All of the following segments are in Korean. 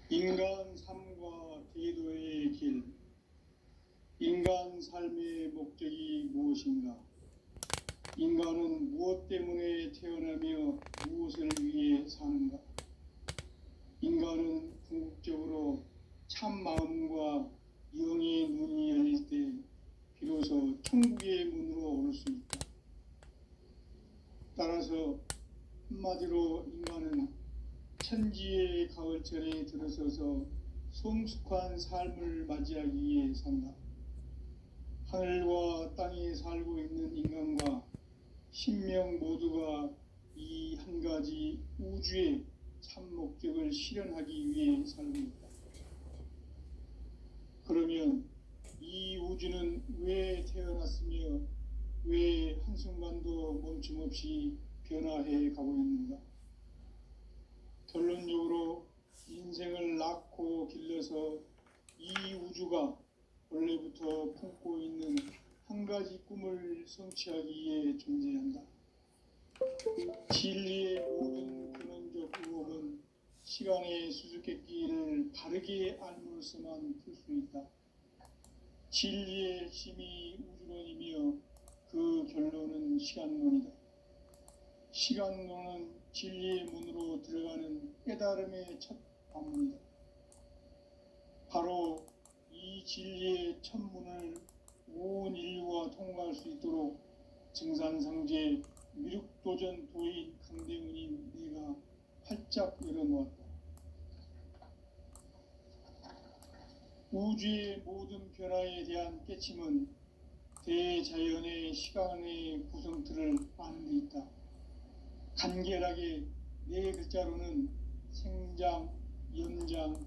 인간 삶과 대도의 길. 인간 삶의 목적이 무엇인가? 인간은 무엇 때문에 태어나며 무엇을 위해 사는가? 인간은 궁극적으로 참 마음과 영의 눈이 열릴 때 비로소 천국의 문으로 올 수 있다. 따라서 한마디로 인간은 천지의 가을철에 들어서서 성숙한 삶을 맞이하기 위해 산다. 하늘과 땅에 살고 있는 인간과 신명 모두가 이 한 가지 우주의 참 목적을 실현하기 위해 살고 있다. 그러면 이 우주는 왜 태어났으며 왜 한순간도 멈춤없이 변화해 가고 있는가? 결론적으로 인생을 낳고 길러서 이 우주가 원래부터 품고 있는 한 가지 꿈을 성취하기 위해 존재한다. 진리의 모든 근원적 의혹은 시간의 수수께끼를 바르게 알므로서만 풀 수 있다. 진리의 핵심이 우주론이며 그 결론은 시간론이다. 시간론은 진리의 문으로 들어가는 깨달음의 첫 관문이다. 바로 이 진리의 첫 문을 온 인류가 통과할 수 있도록 증산상제 미륵도전 도인 강대훈인 내가 활짝 열어놓았다. 우주의 모든 변화에 대한 깨침은 대자연의 시간의 구성틀을 아는 데 있다. 간결하게 네 글자로는 생장, 연장,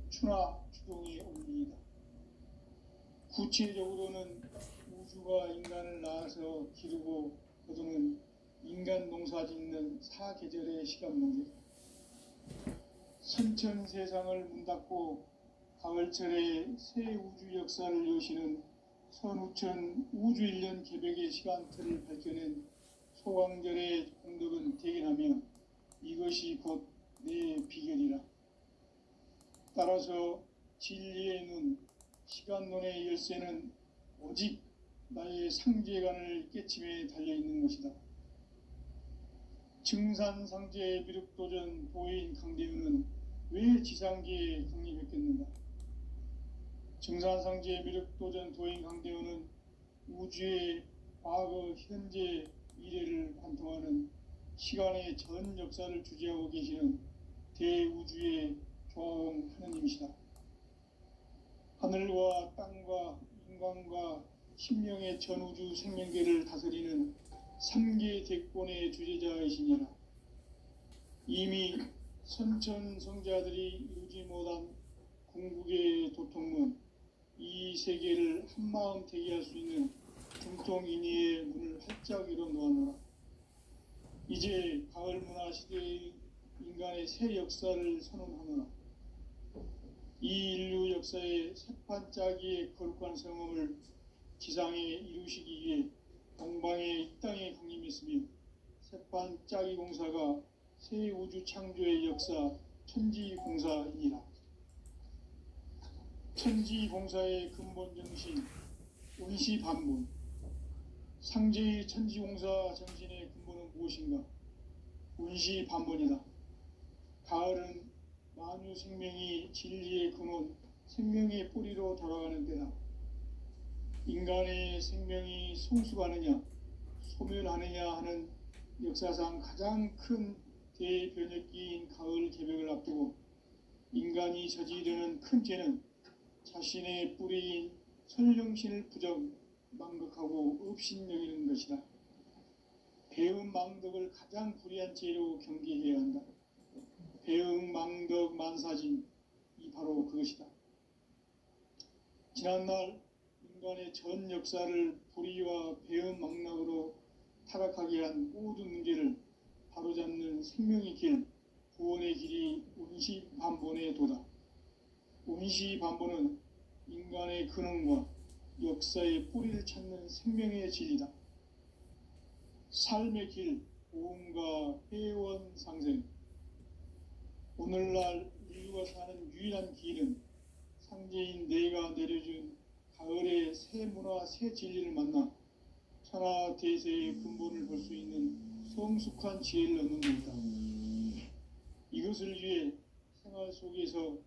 추나 추동의 원리이다. 구체적으로는 우주가 인간을 낳아서 기르고 거두는 인간 농사 짓는 사계절의 시간론이다. 선천세상을 문 닫고 가을철에 새 우주 역사를 여시는 선우천 우주일년 개벽의 시간틀을 밝혀낸 소강절의 공덕은 대견하며 이것이 곧 내 비결이라. 따라서 진리의 눈, 시간론의 열쇠는 오직 나의 상제관을 깨침에 달려있는 것이다. 증산상제 미륵도전 도인 강대훈은 왜 지상계에 강림했겠는가? 증산상제 미륵도전 도인 강대훈은 우주의 과거, 현재, 미래를 관통하는 시간의 전 역사를 주재하고 계시는 대우주의 조화원 하느님이시다. 하늘과 땅과 인간과 신명의 전우주 생명계를 다스리는 3계 대권의 주재자이시니라. 이미 선천성자들이 이루지 못한 궁극의 도통문, 이 세계를 한마음 대기할 수 있는 중통인의의 문을 활짝 열어놓았노라. 이제 가을 문화 시대의 인간의 새 역사를 선언하노라. 이 인류 역사의 새판짜기의 거룩한 성험을 지상에 이루시기 위해 동방의 이 땅에 강림했으며 새판짜기 공사가 새 우주 창조의 역사 천지공사이니라. 천지공사의 근본 정신 운시반문. 상제의 천지공사 정신의 근본은 무엇인가? 운시반문이다. 가을은 만유 생명이 진리의 근원, 생명의 뿌리로 돌아가는 때다. 인간의 생명이 성숙하느냐, 소멸하느냐 하는 역사상 가장 큰 대변혁기인 가을 개벽을 앞두고 인간이 저지르는 큰 죄는 자신의 뿌리인 설령신을 부정, 망극하고 업신여기는 것이다. 배음 망덕을 가장 불의한 죄로 경계해야 한다. 배음 망덕 만사진, 이 바로 그것이다. 지난날 인간의 전 역사를 불의와 배음 망락으로 타락하게 한 모든 문제를 바로잡는 생명의 길, 구원의 길이 운시반본의 도다. 운시반본은 인간의 근원과 역사의 뿌리를 찾는 생명의 진리다. 삶의 길, 보험과 회원 상생. 오늘날 인류가 사는 유일한 길은 상제인 내가 내려준 가을의 새 문화, 새 진리를 만나 천하 대세의 근본을 볼 수 있는 성숙한 지혜를 얻는 것이다. 이것을 위해 생활 속에서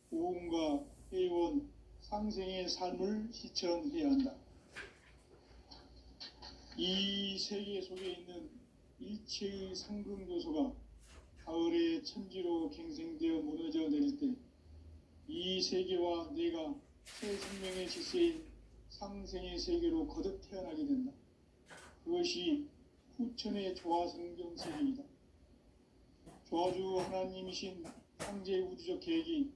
보험과 회원, 상생의 삶을 실천해야 한다. 이 세계 속에 있는 일체의 상금 요소가 가을의 천지로 갱생되어 무너져 내릴 때 이 세계와 내가 새 생명의 질서인 상생의 세계로 거듭 태어나게 된다. 그것이 후천의 조화성경 세계이다. 조화주 하나님이신 상제의 우주적 계획이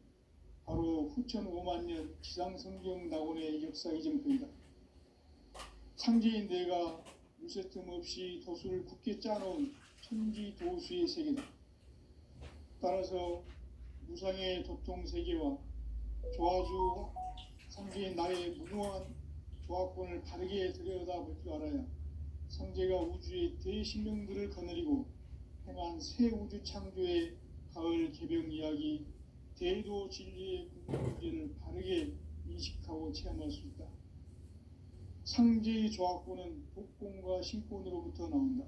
바로 후천 5만 년 지상성경 낙원의 역사 이정표이다. 상제인 내가 무쇠 틈 없이 도수를 굳게 짜놓은 천지 도수의 세계다. 따라서 무상의 도통 세계와 조화주 상제인 나의 무궁한 조화권을 바르게 들여다볼 줄 알아야 상제가 우주의 대신명들을 거느리고 행한 새 우주 창조의 가을 개병 이야기, 대도 진리의 궁극기를 바르게 인식하고 체험할 수 있다. 상제의 조화권은 복권과 신권으로부터 나온다.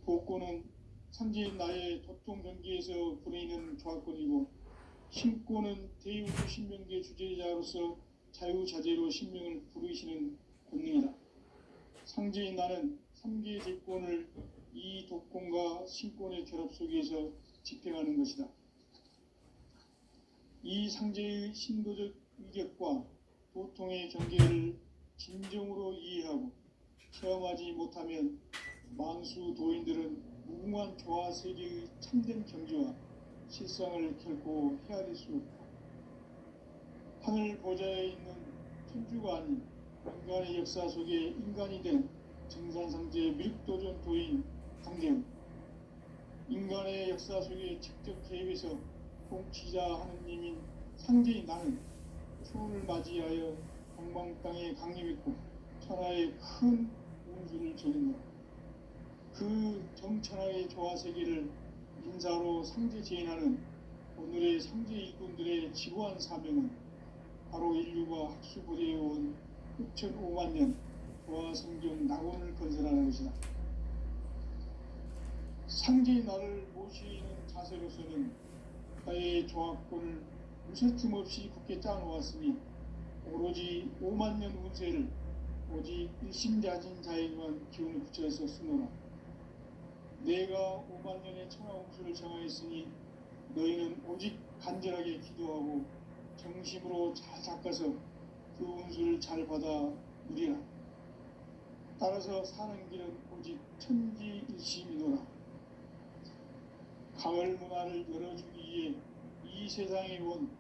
복권은 상제인 나의 도통 경계에서 부리는 조화권이고, 신권은 대우주 신명계 주제자로서 자유자재로 신명을 부르시는 권능이다. 상제인 나는 3개의 제권을 이 독권과 신권의 결합 속에서 집행하는 것이다. 이 상제의 신도적 위격과 도통의 경계를 진정으로 이해하고 체험하지 못하면 만수 도인들은 무궁한 조화 세계의 참된 경지와 실상을 결코 헤아릴 수 없다. 하늘 보좌에 있는 천주가 아닌 인간의 역사 속에 인간이 된 정산상제 밀도전 도인 강대훈, 인간의 역사 속에 직접 개입해서 통치자 하느님인 상제인 나는 초를 맞이하여 동방 땅에 강림했고 천하의 큰 운수를 전했노라. 그 정천하의 조화세계를 인사로 상제 제인하는 오늘의 상제 일꾼들의 지구한 사명은 바로 인류가 학수부대해온 6,500만 년 조화성경 낙원을 건설하는 것이다. 상제의 나를 모시는 자세로서는 나의 조화권을 무쇠틈 없이 굳게 짜놓았으니 오로지 5만 년 운세를 오직 일심자진 자에게만 기운을 붙여서 쓰노라. 내가 5만 년의 천하 운수를 정하였으니 너희는 오직 간절하게 기도하고 정심으로 잘 닦아서 그 운수를 잘 받아 누리라. 따라서 사는 길은 오직 천지일심이노라. 가을 문화를 열어주기 위해 이 세상에 온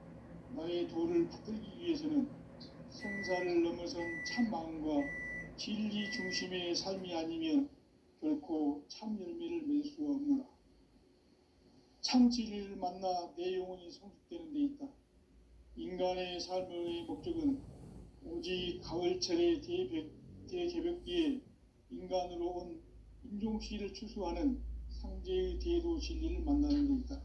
나의 도를 받들기 위해서는 성사를 넘어선 참 마음과 진리 중심의 삶이 아니면 결코 참 열매를 맺을 수가 없노라. 참 진리를 만나 내 영혼이 성숙되는 데 있다. 인간의 삶의 목적은 오직 가을철의 대개벽기에 인간으로 온 인종시를 추수하는 상제의 대도 진리를 만나는 데 있다.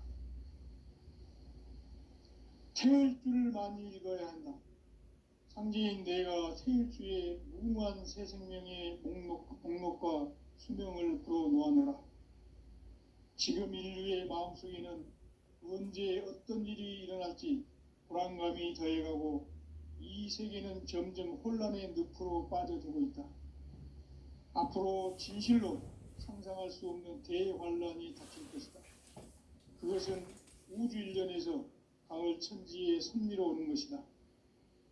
태을 줄을 많이 읽어야 한다. 상제인 내가 태일주의 무궁한 새 생명의 목록과 수명을 불어놓아노라. 지금 인류의 마음속에는 언제 어떤 일이 일어날지 불안감이 더해가고 이 세계는 점점 혼란의 늪으로 빠져들고 있다. 앞으로 진실로 상상할 수 없는 대환란이 닥칠 것이다. 그것은 우주 일련에서 가을 천지의 섭리로 오는 것이다.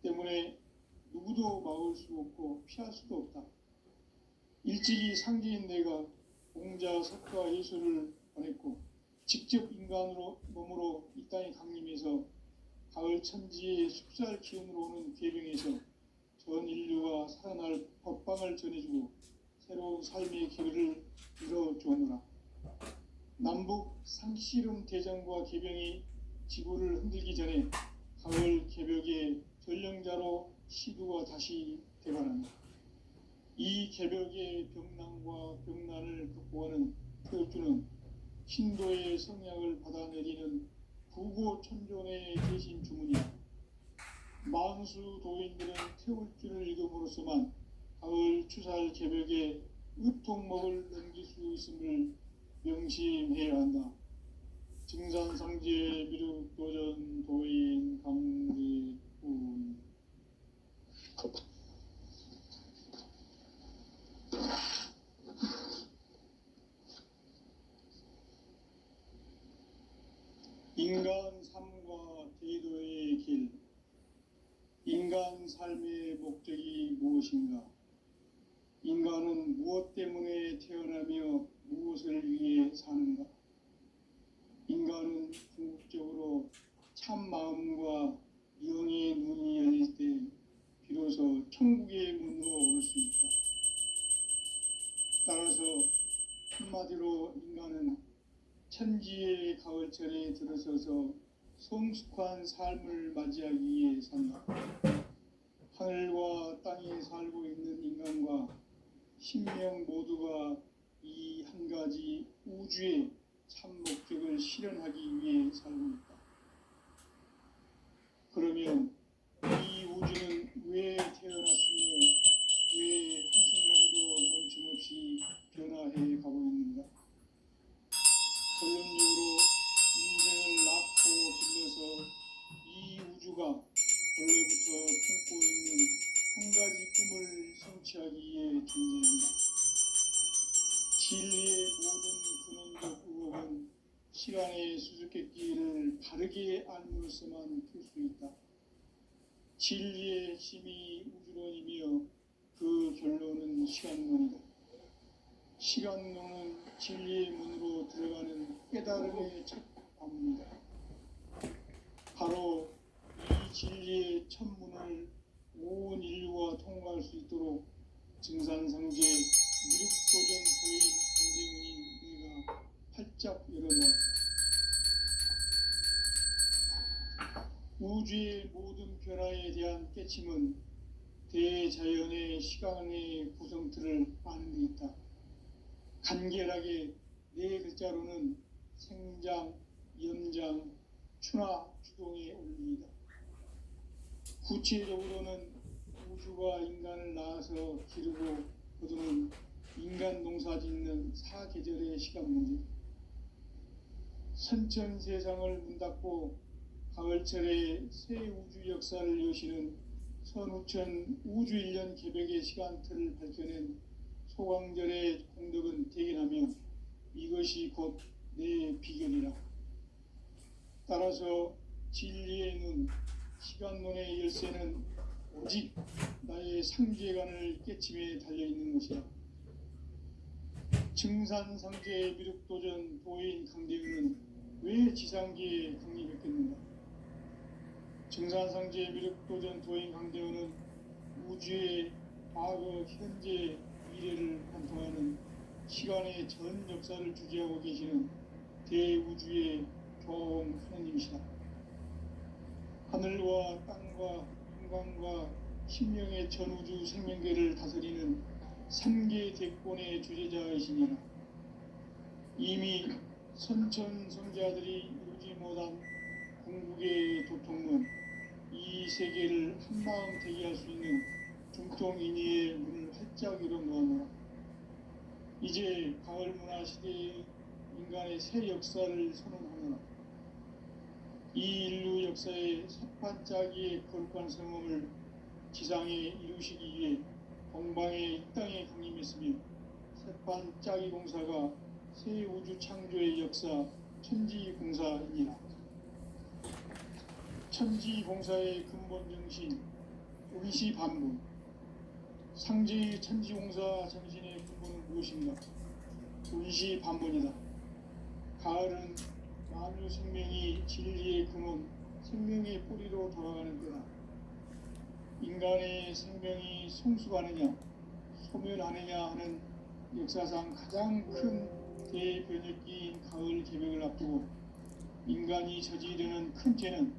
때문에 누구도 막을 수 없고 피할 수도 없다. 일찍이 상제인 내가 공자, 석가, 예수를 보냈고 직접 인간으로 몸으로 이 땅에 강림해서 가을 천지의 숲살 기운으로 오는 괴병에서 전 인류가 살아날 법방을 전해주고 새로운 삶의 길을 이뤄주었노라. 남북 상씨름 대전과 개병이 지구를 흔들기 전에 가을 개벽의 전령자로 시두가 다시 되관한다. 이 개벽의 병난과 병난을 극복하는 태극주는 신도의 성약을 받아내리는 구고천존의 대신 주문이다. 만수 도인들은 태울주를 읽음으로써만 가을 추살 개벽에 의통목을 넘길 수 있음을 명심해야 한다. 증산상제 미륵도전 도인 강리군. 인간 삶과 대도의 길. 인간 삶의 목적이 무엇인가? 인간은 무엇 때문에 태어나며 무엇을 위해 사는가? 인간은 궁극적으로 참 마음과 영의 눈이 열릴 때 비로소 천국의 문으로 오를 수 있다. 따라서 한마디로 인간은 천지의 가을철에 들어서서 성숙한 삶을 맞이하기 위해 산다. 하늘과 땅에 살고 있는 인간과 신명 모두가 이 한 가지 우주의 참 목적을 실현하기 위해 살고 있다. 그러면 이 우주는 왜 태어났으며 왜 한순간도 멈춤없이 변화해 가고 있는가? 결론적으로 인생을 낳고 길러서 이 우주가 원래부터 품고 있는 한 가지 꿈을 성취하기 위해 존재한다. 진리의 모든 근원적 의혹은 시간의 수수께끼를 바르게 알므로써만 풀 수 있다. 진리의 핵심이 우주론이며 그 결론은 시간론이다. 시간론은 진리의 문으로 들어가는 깨달음의 첫 관문이다. 바로 이 진리의 첫 문을 온 인류가 통과할 수 있도록 증산상제 미륵도전 도인 강대문인 내가 활짝 열어놓았다. 우주의 모든 변화에 대한 깨침은 대자연의 시간의 구성틀을 아는 데 있다. 간결하게 네 글자로는 생장, 염장, 추나 추동의 원리이다. 구체적으로는 우주가 인간을 낳아서 기르고 거두는 인간 농사 짓는 사계절의 시간 문제. 선천 세상을 문 닫고 가을철에 새 우주 역사를 여시는 선우천 우주 1년 개벽의 시간틀을 밝혀낸 소광절의 공덕은 대견하며 이것이 곧 내 비결이라. 따라서 진리의 눈, 시간론의 열쇠는 오직 나의 상제관을 깨침에 달려있는 것이다. 증산상제 미륵도전 도인 강대은은 왜 지상계에 강림했겠는가? 증산상제 미륵도전 도인 강대은은 우주의 과거, 현재, 미래를 관통하는 시간의 전 역사를 주재하고 계시는 대우주의 교황 하느님이시다. 하늘과 땅과 인간과 신명의 전우주 생명계를 다스리는 삼계 대권의 주제자이시니라. 이미 선천성자들이 이루지 못한 궁극의 도통문, 이 세계를 한마음 되게 할 수 있는 중통인의의 문을 활짝 열어놓아노라. 이제 가을 문화 시대의 인간의 새 역사를 선언하노라. 이 인류 역사의 첫 반짝이의 거룩한 성음을 지상에 이루시기 위해 동방의 이 땅에 강림했으며 새 반짝이 공사가 새 우주 창조의 역사 천지공사이니라. 천지공사의 근본 정신 의시반분. 상제의 천지공사 정신의 근본은 무엇인가? 의시반분이다. 가을은 만유 생명이 진리의 근원, 생명의 뿌리로 돌아가는 때다. 인간의 생명이 성숙하느냐, 소멸하느냐 하는 역사상 가장 큰 대변혁기인 가을 개벽을 앞두고 인간이 저지르는 큰 죄는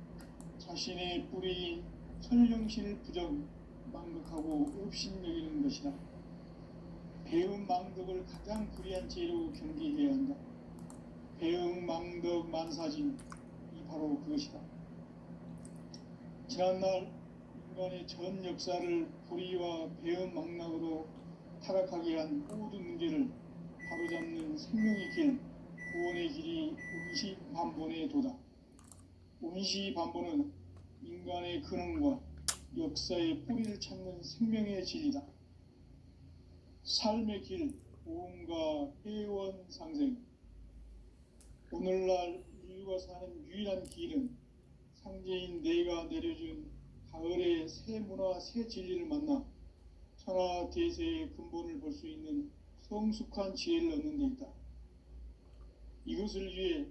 자신의 뿌리인 선령실 부정, 망극하고 업신여기는 것이다. 배음 망덕을 가장 불의한 죄로 경계해야 한다. 배음 망덕 만사진, 이 바로 그것이다. 지난날 인간의 전 역사를 불의와 배음 망락으로 타락하게 한 모든 문제를 바로잡는 생명의 길, 구원의 길이 운시반본의 도다. 운시반본은 인간의 근원과 역사의 뿌리를 찾는 생명의 진리다. 삶의 길, 보험과 회원 상생. 오늘날 인류가 사는 유일한 길은 상제인 내가 내려준 가을의 새 문화, 새 진리를 만나 천하 대세의 근본을 볼 수 있는 성숙한 지혜를 얻는 데 있다. 이것을 위해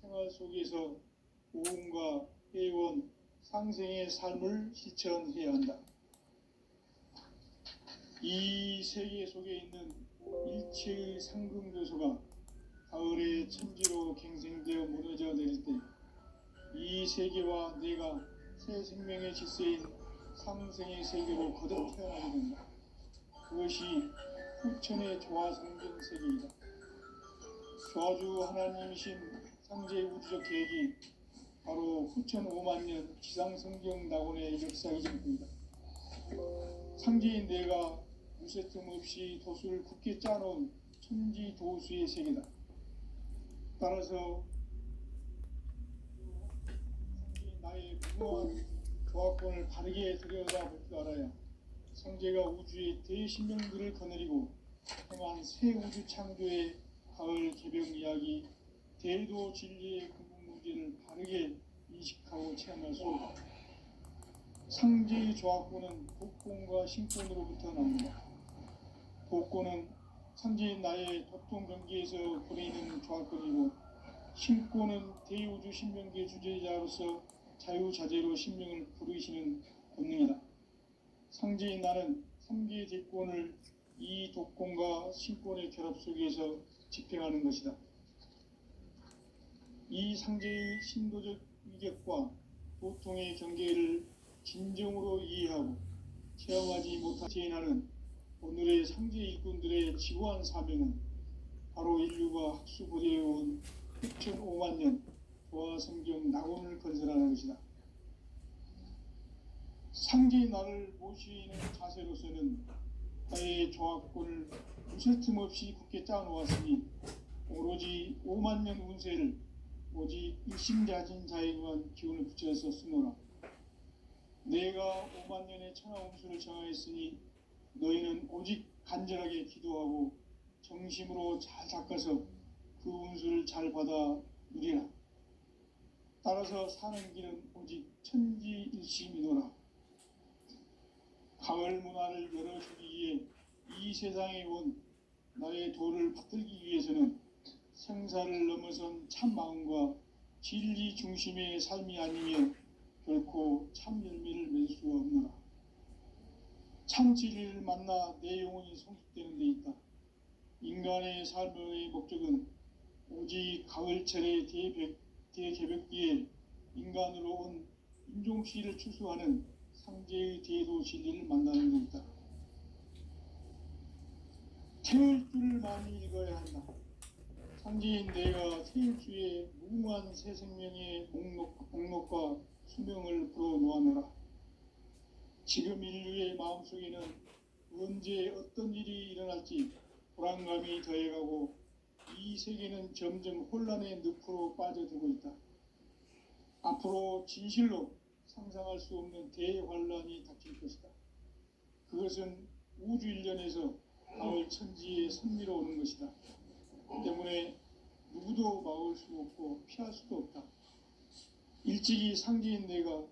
생활 속에서 보험과 회원, 상생의 삶을 실천해야 한다. 이 세계 속에 있는 일체의 상금 요소가 가을의 천지로 갱생되어 무너져 내릴 때 이 세계와 내가 새 생명의 질서인 상생의 세계로 거듭 태어나게 된다. 그것이 후천의 조화성전 세계이다. 조화주 하나님이신 상제의 우주적 계획이 바로 후천 5만년 지상성경 낙원의 역사이기 때문이다. 상제인 내가 무쇠틈 없이 도수를 굳게 짜놓은 천지도수의 세계다. 따라서 상제인 나의 무모한 조화권을 바르게 들여다볼 줄 알아야 상제가 우주의 대신명들을 거느리고 행한 새 우주 창조의 가을 개벽 이야기, 대도 진리의 근본 문제를 바르게 인식하고 체험할 수 없다. 상제의 조화권은 복권과 신권으로부터 나옵니다. 복권은 상제인 나의 도통 경계에서 보내는 조화권이고, 신권은 대우주 신명계 주제자로서 자유자재로 신명을 부르시는 본능이다. 상제인 나는 3개의 대권을 이 독권과 신권의 결합 속에서 집행하는 것이다. 이 상제의 신도적 위격과 도통의 경계를 진정으로 이해하고 체험하지 못한 제인하는 오늘의 상제 일꾼들의 지고한 사명은 바로 인류가 학수고대해온 6,5만 년 조화성경 낙원을 건설하는 것이다. 상제의 나를 모시는 자세로서는 나의 조합권을 무쇠틈 없이 굳게 짜놓았으니 오로지 5만 년 운세를 오직 일심자진 자에게만 기운을 붙여서 쓰노라. 내가 5만 년의 천하 운수를 정하였으니 너희는 오직 간절하게 기도하고 정심으로 잘 닦아서 그 운수를 잘 받아 누리라. 따라서 사는 길은 오직 천지일심이노라. 가을 문화를 열어주기 위해 이 세상에 온 나의 도를 받들기 위해서는 생사를 넘어선 참 마음과 진리 중심의 삶이 아니면 결코 참 열매를 맺을 수 없노라. 참 진리를 만나 내 영혼이 성숙되는 데 있다. 인간의 삶의 목적은 오직 가을철의 대개벽기에 인간으로 온 인종씨를 추수하는 상제의 대도 진리를 만나는 데 있다. 태울 줄을 많이 읽어야 한다. 상제인 내가 태울주의 무궁한 새 생명의 목록과 수명을 불어놓아노라. 지금 인류의 마음속에는 언제 어떤 일이 일어날지 불안감이 더해가고 이 세계는 점점 혼란의 늪으로 빠져들고 있다. 앞으로 진실로 상상할 수 없는 대환란이 닥칠 것이다. 그것은 우주 일련에서 가을 천지의 섭리로 오는 것이다. 때문에 누구도 막을 수 없고 피할 수도 없다. 일찍이 상제인 내가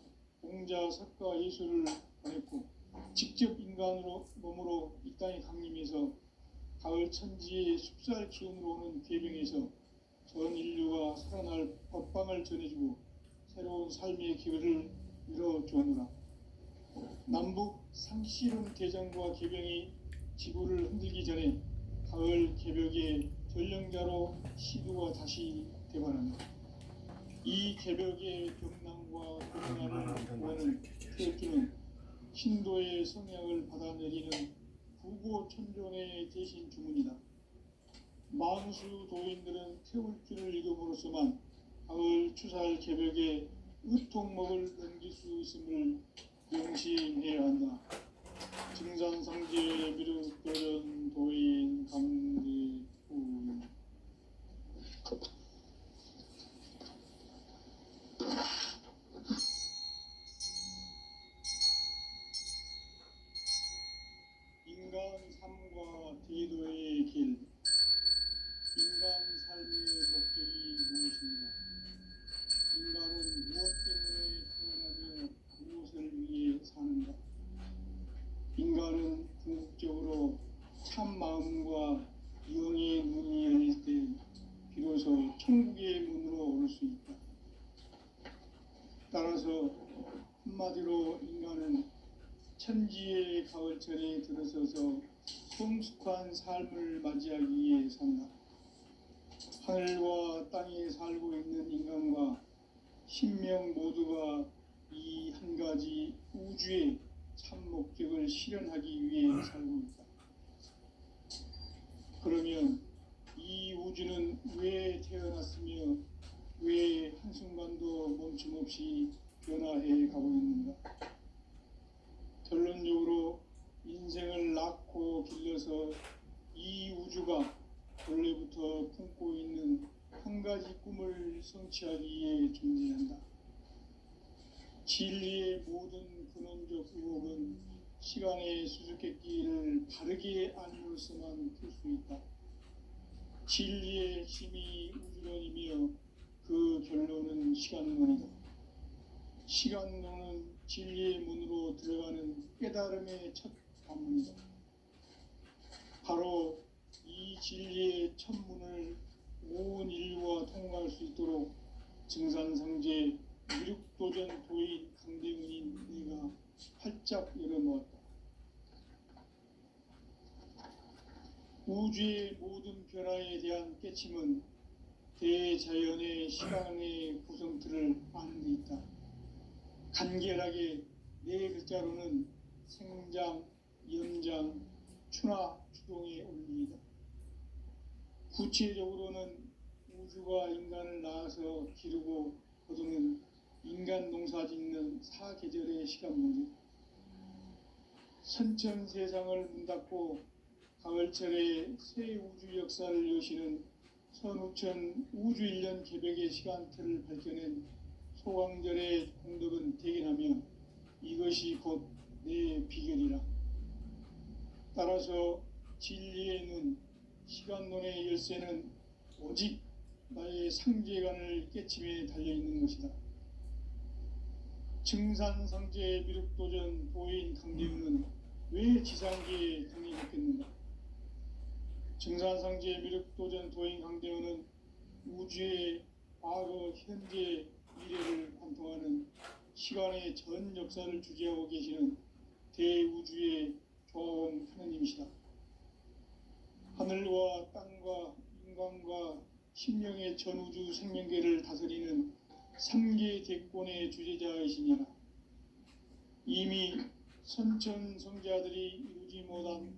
공자, 석가, 예수를 보냈고 직접 인간으로 몸으로 이 땅에 강림해서 가을 천지의 숲살 기운으로 오는 계병에서 전 인류가 살아날 법방을 전해주고 새로운 삶의 기회를 열어주었노라. 남북 상실은 대장과 계병이 지구를 흔들기 전에 가을 개벽의 전령자로 시도가 다시 되관한다. 이 개벽의 병난과 고난을 구하는 태울주는 신도의 성향을 받아내리는 구고천존의 대신 주문이다. 만수 도인들은 태울줄을 읽음으로써만 가을 추살 개벽에 으통먹을 넘길 수 있음을 명심해야 한다. 증산상제 미륵도전 도인 감리구. 인간 삶과 대도의 길. 인간 삶의 목적이 무엇인가? 인간은 무엇 때문에 태어나며 무엇을 위해 사는가? 인간은 궁극적으로 참 마음과 영의 문이 열릴 때 비로소 천국의 문으로 올 수 있다. 따라서 한마디로 인간은 천지의 가을철에 들어서서 성숙한 삶을 맞이하기 위해 산다. 하늘과 땅에 살고 있는 인간과 신명 모두가 이 한 가지 우주의 참 목적을 실현하기 위해 살고 있다. 그러면 이 우주는 왜 태어났으며 왜 한순간도 멈춤없이 변화해 가고 있는가? 결론적으로 인생을 낳고 길러서 이 우주가 원래부터 품고 있는 한 가지 꿈을 성취하기 위해 존재한다. 진리의 모든 근원적 의혹은 시간의 수수께끼를 바르게 알므로서만 풀 수 있다. 진리의 힘이 우주론이며 그 결론은 시간론이다. 시간론은 진리의 문으로 들어가는 깨달음의 첫 관문이다. 바로 이 진리의 첫 문을 온 인류가 통과할 수 있도록 증산상제 미륵도전 도인 강대훈인 내가 활짝 열어놓았다. 우주의 모든 변화에 대한 깨침은 대자연의 시간의 구성틀을 아는 데 있다. 간결하게 네 글자로는 생장, 연장, 추나 추동의 원리이다. 구체적으로는 우주가 인간을 낳아서 기르고 거두는 인간 농사 짓는 사계절의 시간 문제. 선천 세상을 문 닫고 가을철에 새 우주 역사를 여시는 선우천 우주 1년 개벽의 시간틀을 밝혀낸 소강절의 공덕은 대견하며 이것이 곧 내 비결이라. 따라서 진리의 눈, 시간론의 열쇠는 오직 나의 상제관을 깨침에 달려있는 것이다. 증산상제 미륵도전 도인 강대훈은 왜 지상계에 강림했겠는가? 증산상제 미륵도전 도인 강대훈은 우주의 과거, 현재, 미래를 관통하는 시간의 전 역사를 주재하고 계시는 대우주의 조화원 하느님이시다. 하늘과 땅과 인간과 심령의 전우주 생명계를 다스리는 3계 대권의 주제자이시니라. 이미 선천성자들이 이루지 못한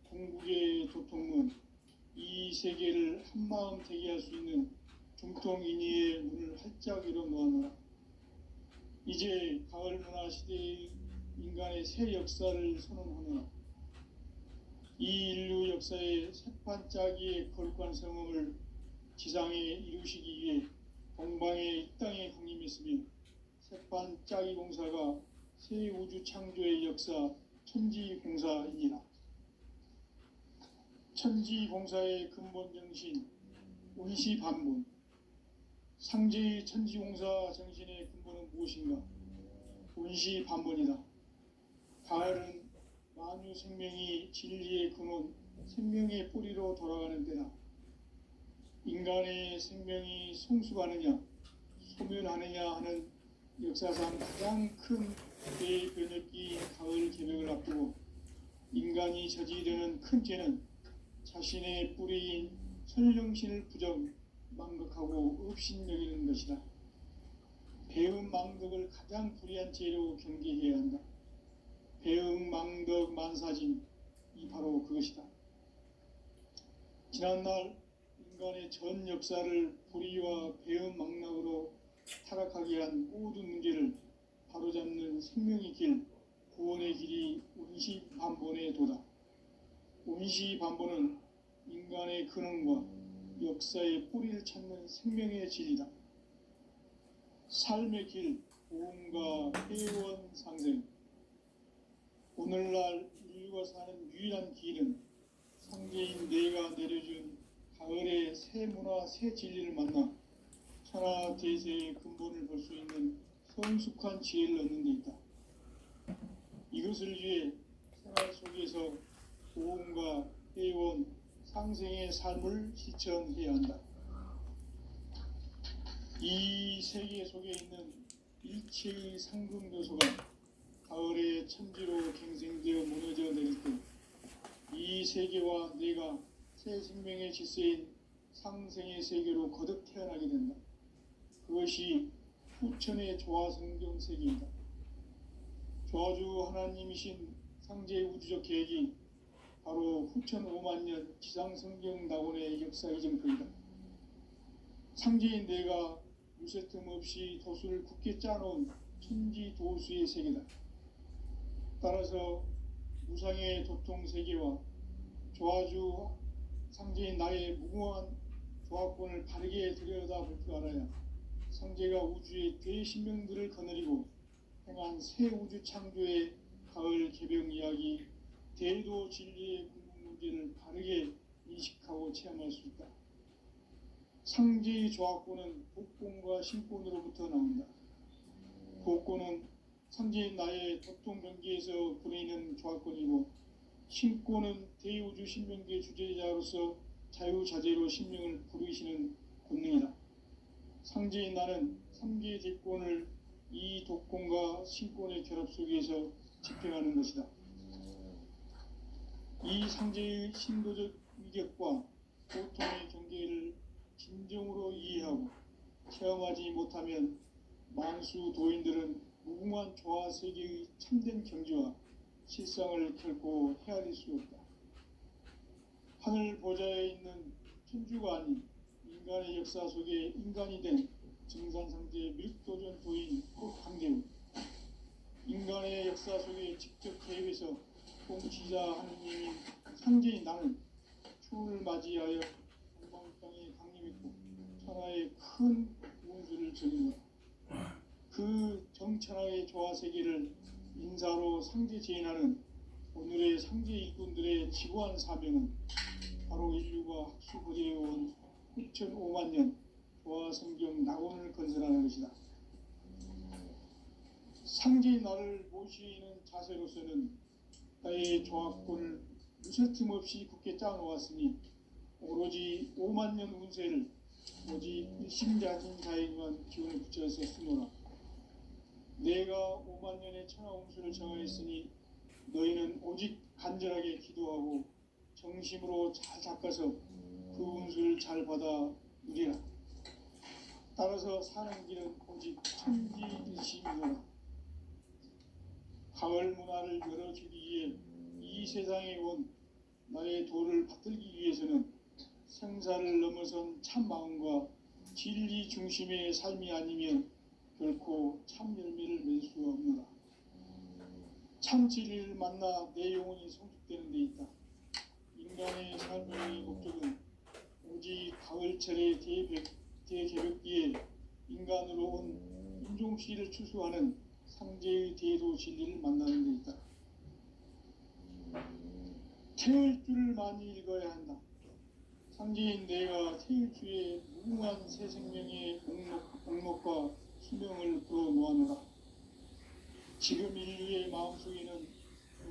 궁극의 도통문, 이 세계를 한마음 되게 할 수 있는 중통인의의 문을 활짝 열어놓아노라. 이제 가을 문화 시대의 인간의 새 역사를 선언하노라. 이 인류 역사의 새판짜기의 거룩한 성음을 지상에 이루시기 위해 동방의 이 땅에 강림했으며 새판짜기 공사가 새 우주 창조의 역사 천지공사이니라. 천지공사의 근본 정신 운시반분. 상제의 천지공사 정신의 근본은 무엇인가? 운시반분이다. 가을은 만유 생명이 진리의 근원, 생명의 뿌리로 돌아가는 때다. 인간의 생명이 성숙하느냐, 소멸하느냐 하는 역사상 가장 큰 대변혁기 가을 개벽을 앞두고 인간이 저지르는 큰 죄는 자신의 뿌리인 설령신을 부정, 망극하고 업신여기는 것이다. 배운 망극을 가장 불의한 죄로 경계해야 한다. 배응망덕 만사진, 이 바로 그것이다. 지난날 인간의 전 역사를 불의와 배은망락으로 타락하게 한 모든 문제를 바로잡는 생명의 길, 구원의 길이 운시반본의 도다. 운시반본은 인간의 근원과 역사의 뿌리를 찾는 생명의 진리다. 삶의 길, 보험과 회원 상생. 오늘날 인류가 사는 유일한 길은 상제인 내가 내려준 가을의 새 문화, 새 진리를 만나 천하 대세의 근본을 볼 수 있는 성숙한 지혜를 얻는 데 있다. 이것을 위해 생활 속에서 보험과 회원, 상생의 삶을 실천해야 한다. 이 세계 속에 있는 일체의 상금 요소가 가을의 천지로 갱생되어 무너져 내릴 때 이 세계와 내가 새 생명의 질서인 상생의 세계로 거듭 태어나게 된다. 그것이 후천의 조화성경 세계이다. 조화주 하나님이신 상제의 우주적 계획이 바로 후천 5만 년 지상성경 낙원의 역사 이정표이다. 상제인 내가 무쇠 틈 없이 도수를 굳게 짜놓은 천지 도수의 세계다. 따라서 무상의 도통 세계와 조화주 상제인 나의 무궁한 조화권을 바르게 들여다볼 줄 알아야 상제가 우주의 대신명들을 거느리고 행한 새 우주 창조의 가을 개병 이야기, 대도 진리의 궁극 문제를 바르게 인식하고 체험할 수 있다. 상제의 조화권은 복권과 신권으로부터 나온다. 복권은 상제인 나의 도통 경계에서 부리는 조화권이고, 신권은 대우주 신명계 주제자로서 자유자재로 신명을 부르시는 권능이다. 상제인 나는 3개의 대권을 이 독권과 신권의 결합 속에서 집행하는 것이다. 이 상제의 신도적 위격과 고통의 경계를 진정으로 이해하고 체험하지 못하면 만수 도인들은 무궁한 조화 세계의 참된 경지와 실상을 결코 헤아릴 수 없다. 하늘 보좌에 있는 천주가 아닌 인간의 역사 속에 인간이 된 증산상제 밀도전 도인 꽃강대우, 인간의 역사 속에 직접 개입해서 통치자 하느님인 상제인 나는 추운을 맞이하여 동방 땅에 강림했고 천하의 큰 운수를 적인 것. 그 정천하의 조화 세계를 인사로 상제 제인하는 오늘의 상제 일꾼들의 지구한 사명은 바로 인류가 학수고대해온 6,5만 년 조화 성경 낙원을 건설하는 것이다. 상제의 나를 모시는 자세로서는 나의 조화권을 무쇠틈 없이 굳게 짜놓았으니 오로지 5만 년 운세를 오직 일심자진 자에게만 기운을 붙여서 쓰노라. 내가 5만 년의 천하 운수를 정하였으니 너희는 오직 간절하게 기도하고 정심으로 잘 닦아서 그 운수를 잘 받아 누리라. 따라서 사는 길은 오직 천지일심이노라. 가을 문화를 열어주기 위해 이 세상에 온 나의 도를 받들기 위해서는 생사를 넘어선 참 마음과 진리 중심의 삶이 아니면 결코 참 열매를 맺을 수 없노라. 참 진리를 만나 내 영혼이 성숙되는 데 있다. 인간의 삶의 목적은 오직 가을철의 대개벽기에 인간으로 온 인종시를 추수하는 상제의 대도 진리를 만나는 데 있다. 태을 줄을 많이 읽어야 한다. 상제인 내가 태을 주의 무궁한 새 생명의 목록과 수명을 불어놓아노라. 지금 인류의 마음속에는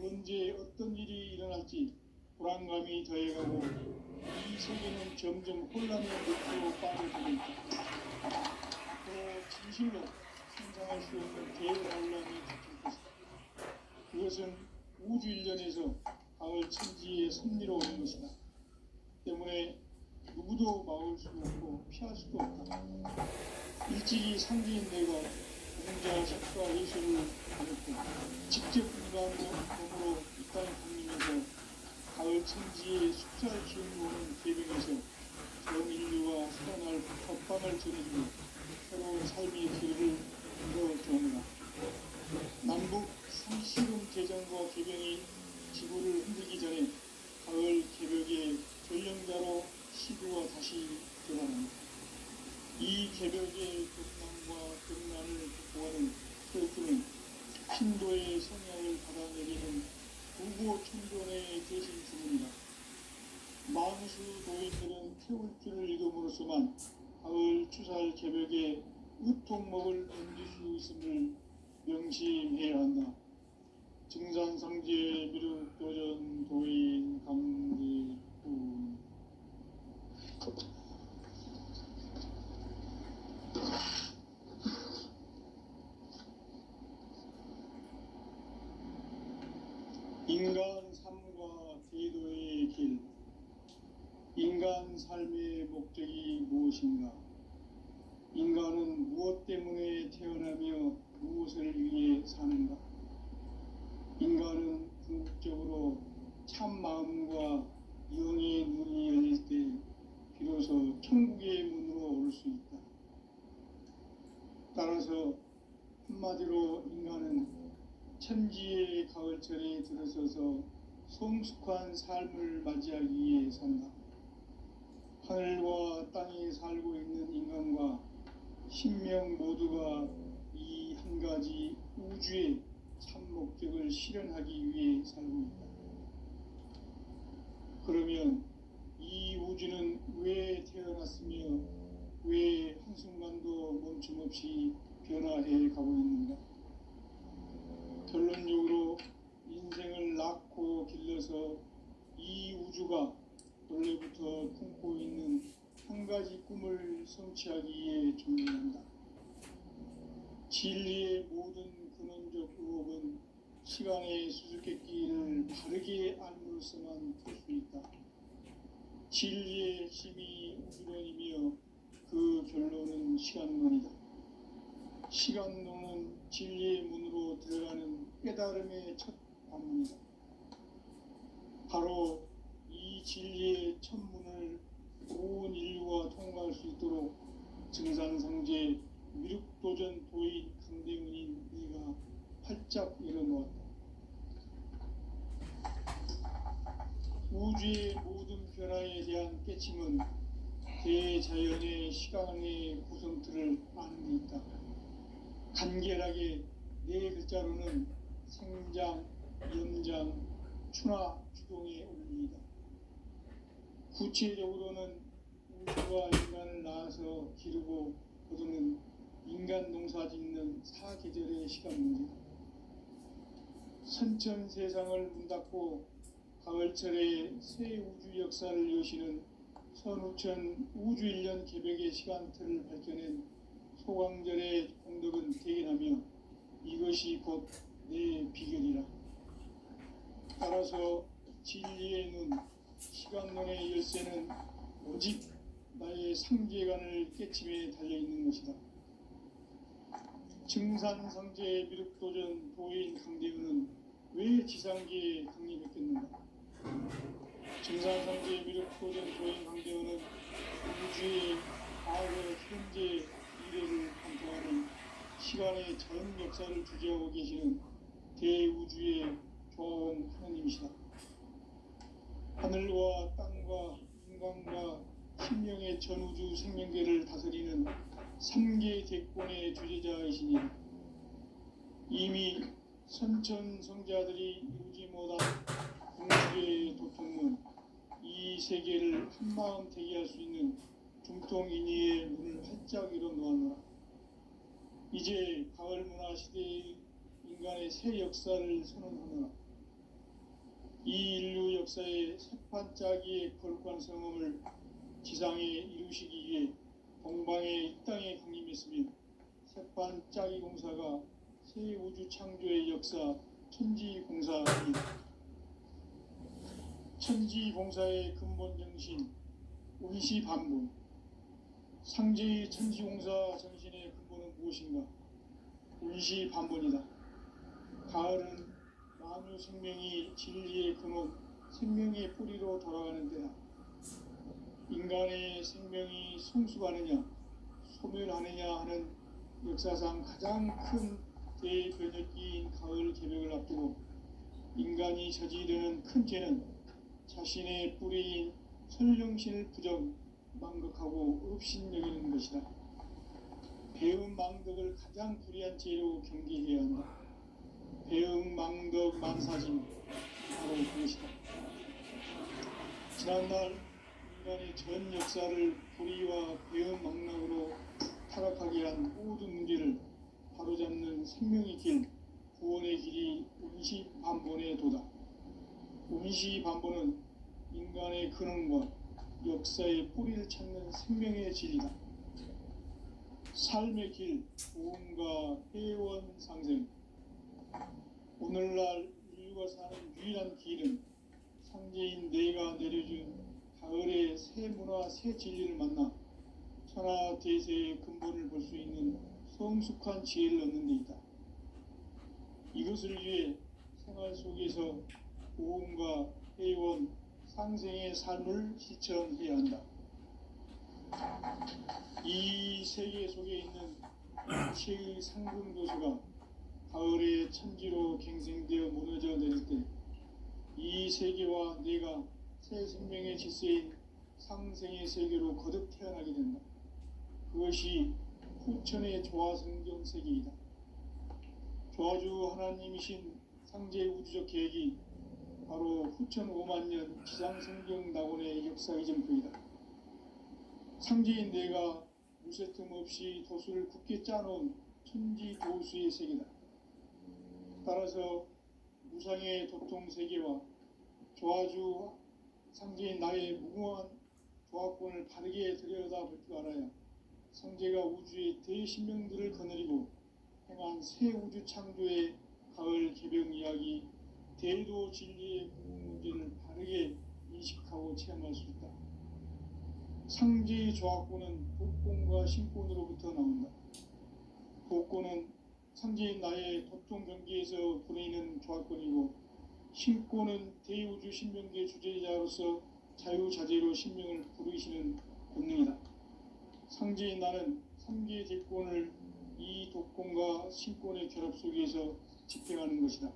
언제 어떤 일이 일어날지 불안감이 더해가고 이 세계는 점점 혼란의 늪으로 빠져들고 있다. 또 진실로 상상할 수 없는 대혼란이 닥칠 것이다. 그것은 우주 일련에서 가을 천지의 섭리로 오는 것이다. 때문에 누구도 막을 수 없고 피할 수도 없다. 일찍이 상제인 내가 공자 작가 예술을 가졌고 직접 인간 몸으로 이 땅에 강림해서 가을 천지의 숲살 기운모는 개벽에서 전 인류가 살아날 법방을 전해주고 새로운 삶의 길을 열어주었노라. 남북 상시름 개정과 개병이 지구를 흔들기 전에 가을 개벽의 전령자로 시구가 다시 되어갑니다. 이 개벽의 극난과 극난을 극복하는 트로트는 신도의 성향을 받아내리는 부고천존의 대신 주문이다. 만수 노인들은 태울 줄을 읽음으로써만 가을 추살 개벽의 으통목을 옮길 수 있음을 명심해야 한다. 증산상제 미륵도전 도인 강대군. 인간 삶과 대도의 길. 인간 삶의 목적이 무엇인가? 인간은 무엇 때문에 태어나며 무엇을 위해 사는가? 인간은 궁극적으로 참 마음과 영의 눈이 열릴 때 비로소 천국의 문으로 올 수 있다. 따라서 한마디로 인간은 천지의 가을철에 들어서서 성숙한 삶을 맞이하기 위해 산다. 하늘과 땅에 살고 있는 인간과 신명 모두가 이 한 가지 우주의 참 목적을 실현하기 위해 살고 있다. 그러면 이 우주는 왜 태어났으며 왜 한순간도 멈춤 없이 변화해 가고 있는가? 결론적으로 인생을 낳고 길러서 이 우주가 원래부터 품고 있는 한 가지 꿈을 성취하기 위해 존재한다. 진리의 모든 근원적 의혹은 시간의 수수께끼를 바르게 알므로써만 풀 수 있다. 진리의 핵심이 우주론이며 그 결론은 시간론이다. 시간론은 진리의 문으로 들어가는 깨달음의 첫 관문이다. 바로 이 진리의 첫 문을 온 인류가 통과할 수 있도록 증산상제 미륵도전 도인 강대문인 네가 활짝 열어놓았다. 우주의 모든 변화에 대한 깨침은 대자연의 시간의 구성틀을 아는 데 있다. 간결하게 네 글자로는 생장, 연장, 추나 추동의 원리이다. 구체적으로는 우주가 인간을 낳아서 기르고 거두는 인간 농사 짓는 사계절의 시간 문제다. 선천 세상을 문닫고 가을철에 새 우주 역사를 여시는 선우천 우주일년 개벽의 시간틀을 밝혀낸 소광절의 공덕은 대견하며 이것이 곧 내 비결이라. 따라서 진리의 눈, 시간론의 열쇠는 오직 나의 상계관을 깨침에 달려있는 것이다. 증산상제 미륵도전 도인 강대훈은 왜 지상계에 강림했겠는가? 증산상제 미륵도전 도인 강대훈은 우주의 과거, 현재, 미래를 관통하는 시간의 전 역사를 주재하고 계시는 대우주의 조화원 하느님이시다. 하늘과 땅과 인간과 신명의 전우주 생명계를 다스리는 3계 대권의 주재자이시니 이미 선천성자들이 이루지 못한 공주의 도통문, 이 세계를 한마음 되게 할 수 있는 중통인의의 문을 활짝 열어놓았노라. 이제 가을 문화 시대의 인간의 새 역사를 선언하노라. 이 인류 역사의 새판짜기의 거룩한 성험을 지상에 이루시기 위해 동방의 이 땅에 강림했으며 새판짜기 공사가 새 우주 창조의 역사 천지공사입니다. 천지공사의 근본 정신 운시반복. 상제의 천지공사 정신의 근본은 무엇인가? 운시 반본이다. 가을은 만유 생명이 진리의 근원, 생명의 뿌리로 돌아가는 때다. 인간의 생명이 성숙하느냐 소멸하느냐 하는 역사상 가장 큰 대변혁기인 가을 개벽을 앞두고 인간이 저지르는 큰 죄는 자신의 뿌리인 선령신을 부정, 망극하고 업신여기는 것이다. 배음 망덕을 가장 불의한 죄로 경계해야 한다. 배음 망덕 만사진 바로 그것이다. 지난날 인간의 전 역사를 불의와 배음 망락으로 타락하게 한 모든 문제를 바로잡는 생명의 길, 구원의 길이 운시반본의 도다. 운시반본은 인간의 근원과 역사의 뿌리를 찾는 생명의 진리다. 삶의 길, 보험과 회원 상생. 오늘날 인류가 사는 유일한 길은 상제인 내가 내려준 가을의 새 문화, 새 진리를 만나 천하 대세의 근본을 볼 수 있는 성숙한 지혜를 얻는 데 있다. 이것을 위해 생활 속에서 보험과 회원, 상생의 삶을 실천해야 한다. 이 세계 속에 있는 일체의 상승도수가 가을의 천지로 갱생되어 무너져 내릴 때 이 세계와 내가 새 생명의 질서인 상생의 세계로 거듭 태어나게 된다. 그것이 후천의 조화성경 세계이다. 조화주 하나님이신 상제 우주적 계획이 바로 후천 5만 년 지상성경 낙원의 역사의 점표이다. 상제인 내가 무쇠틈 없이 도수를 굳게 짜놓은 천지 도수의 세계다. 따라서 무상의 도통 세계와 조화주 상제인 나의 무궁한 조화권을 바르게 들여다볼 줄 알아야 상제가 우주의 대신명들을 거느리고 행한 새 우주 창조의 가을 개벽 이야기, 대도 진리의 궁극 문제를 바르게 인식하고 체험할 수 있다. 상제의 조화권은 복권과 신권으로부터 나온다. 복권은 상제인 나의 도통 경계에서 부리는 조화권이고, 신권은 대우주 신명계 주제자로서 자유자재로 신명을 부르시는 본능이다. 상제인 나는 3개 대권을 이 독권과 신권의 결합 속에서 집행하는 것이다.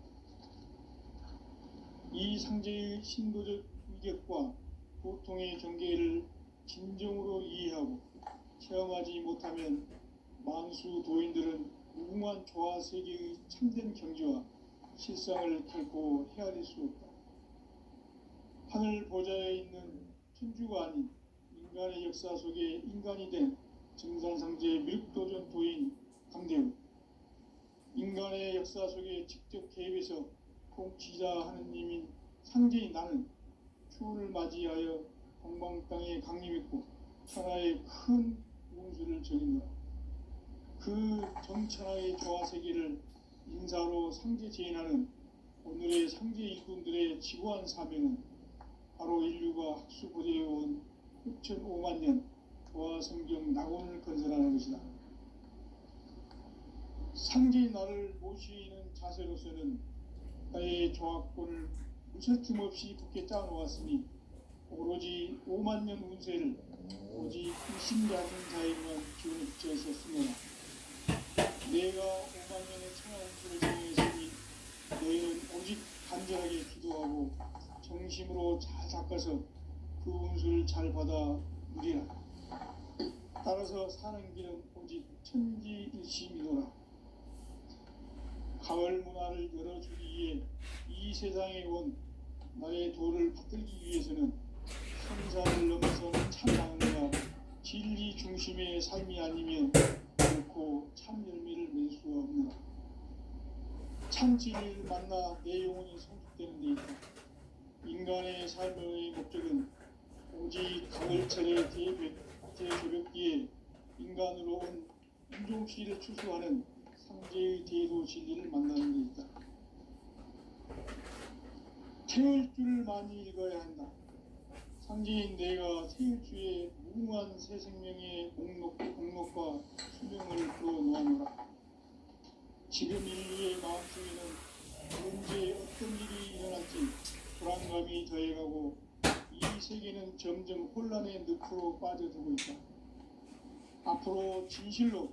이 상제의 신도적 위격과 보통의 경계를 진정으로 이해하고 체험하지 못하면 만수 도인들은 무궁한 조화 세계의 참된 경지와 실상을 결코 헤아릴 수 없다. 하늘 보좌에 있는 천주가 아닌 인간의 역사 속에 인간이 된 증산상제 밀도전 도인 강대우, 인간의 역사 속에 직접 개입해서 통치자 하느님인 상제인 나는 추운을 맞이하여 동방 땅에 강림했고 천하의 큰 운수를 정의노라. 그 정천하의 조화 세계를 인사로 상제 제인하는 오늘의 상제 일꾼들의 지구한 사명은 바로 인류가 학수 보존해온 6,5만 년 조화 성경 낙원을 건설하는 것이다. 상제인 나를 모시는 자세로서는 나의 조화권을 무쇠틈 없이 굳게 짜놓았으니 오로지 5만 년 운세를 오직 일심자는 자에게만 기운을 붙여 있었으므로 내가 5만 년의 천하 운수를 정했으니 너희는 오직 간절하게 기도하고 정심으로 잘 닦아서 그 운수를 잘 받아 누리라. 따라서 사는 길은 오직 천지일심이노라. 가을 문화를 열어주기 위해 이 세상에 온 나의 도를 받들기 위해서는 성사를 넘어서는 참나무와 진리 중심의 삶이 아니면 결코 참 열매를 맺을 수가 없노라. 참 진리를 만나 내 영혼이 성숙되는 데 있다. 인간의 삶의 목적은 오직 가을철의 대개벽기에 인간으로 온 인종시를 추수하는 상제의 대도 진리를 만나는 데 있다. 태울 줄을 많이 읽어야 한다. 상제인 내가 태울 주의 무궁한 새 생명의 공목과 수명을 풀어 놓아노라. 지금 인류의 마음속에는 언제 어떤 일이 일어날지 불안감이 더해가고 이 세계는 점점 혼란의 늪으로 빠져들고 있다. 앞으로 진실로